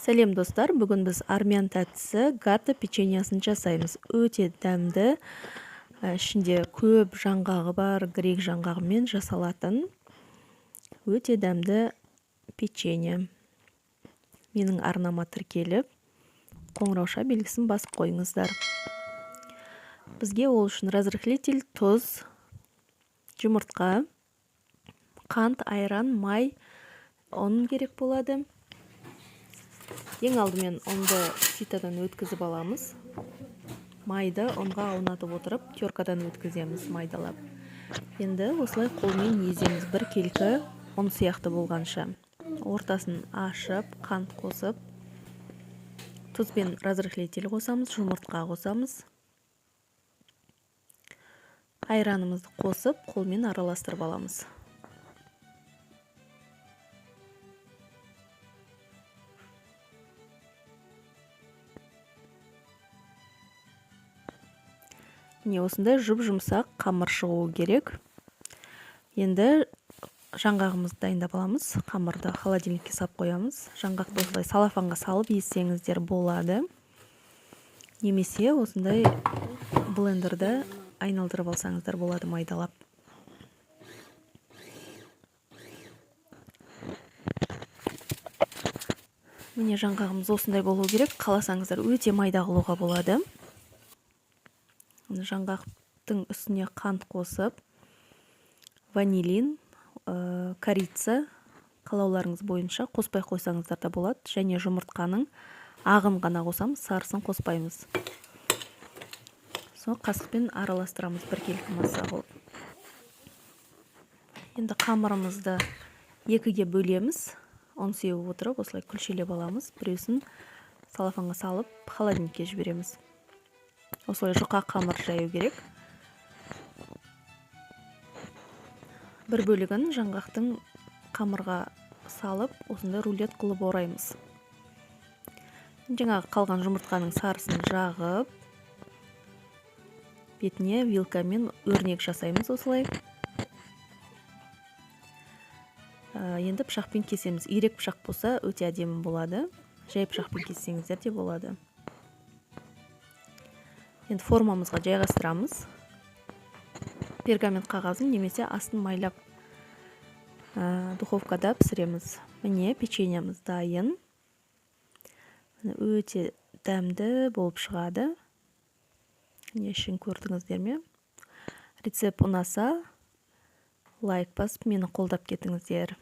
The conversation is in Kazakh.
Сәлем достар, бүгін біз армян тәттісі гата печеньясын жасаймыз. Өте дәмді, ішінде көп жаңғағы бар, грек жаңғағымен жасалатын өте дәмді печенье. Менің арнама тіркеліп, қоңырауша белгісін басып қойыңыздар. Бізге ол үшін разрыхлитель, тұз, жұмыртқа, қант, айран, май, ұн керек болады. Ең алдымен ұнды ситадан өткізіп аламыз. Майды ұнға аунатып отырып, теркадан өткіземіз майдалап. Енді осылай қолмен еземіз, бір келкі ұн сияқты болғанша. Ортасын ашып, қант қосып, тұз бен разрыхлитель қосамыз, жұмыртқа қосамыз. Айранымызды қосып, қолмен араластырып аламыз. Міне осындай жұп-жұмсақ қамыр шығуы керек. Енді жаңғағымызды дайындап аламыз. Қамырды холодильникке салып қоямыз. Жаңғақты осылай салафанға салып езсеңіздер болады. Немесе осындай блендерді айналдырып алсаңыздар болады майдалап. Міне жаңғағымыз осындай болуы керек. Қаласаңыздар өте майда қылуға болады. Жаңғақтың үстіне қант қосып, ванилин, корица, қалауларыңыз бойынша қоспай қойсаңыздар да болады. Және жұмыртқаның ағын ғана қосамыз, сарысын қоспаймыз. Соң қасықпен араластырамыз, бір келкі масса қылып. Енді қамырымызды екіге бөлеміз. Ұн сеуіп отырып, осылай күлшелеп аламыз. Біреусін салафанға салып, холодильникке жібереміз. Осылай жұқа қамыр жаю керек. Бір бөлігін жаңғақтың қамырға салып, осындай рулет қылып ораймыз. Жаңағы қалған жұмыртқаның сарысын жағып, бетіне вилкамен өрнек жасаймыз осылай. Енді пышақпен кесеміз. Ирек пышақ болса өте әдемі болады. Жай пышақпен кессеңіздер де болады. Енді формамызға жайғастырамыз. Пергамент қағазын немесе астын майлап духовкада пісіреміз. Міне печеньямыз дайын. Өте дәмді болып шығады. Міне ішін көрдіңіздер ме? Рецепт ұнаса, лайк басып, мені қолдап кетіңіздер.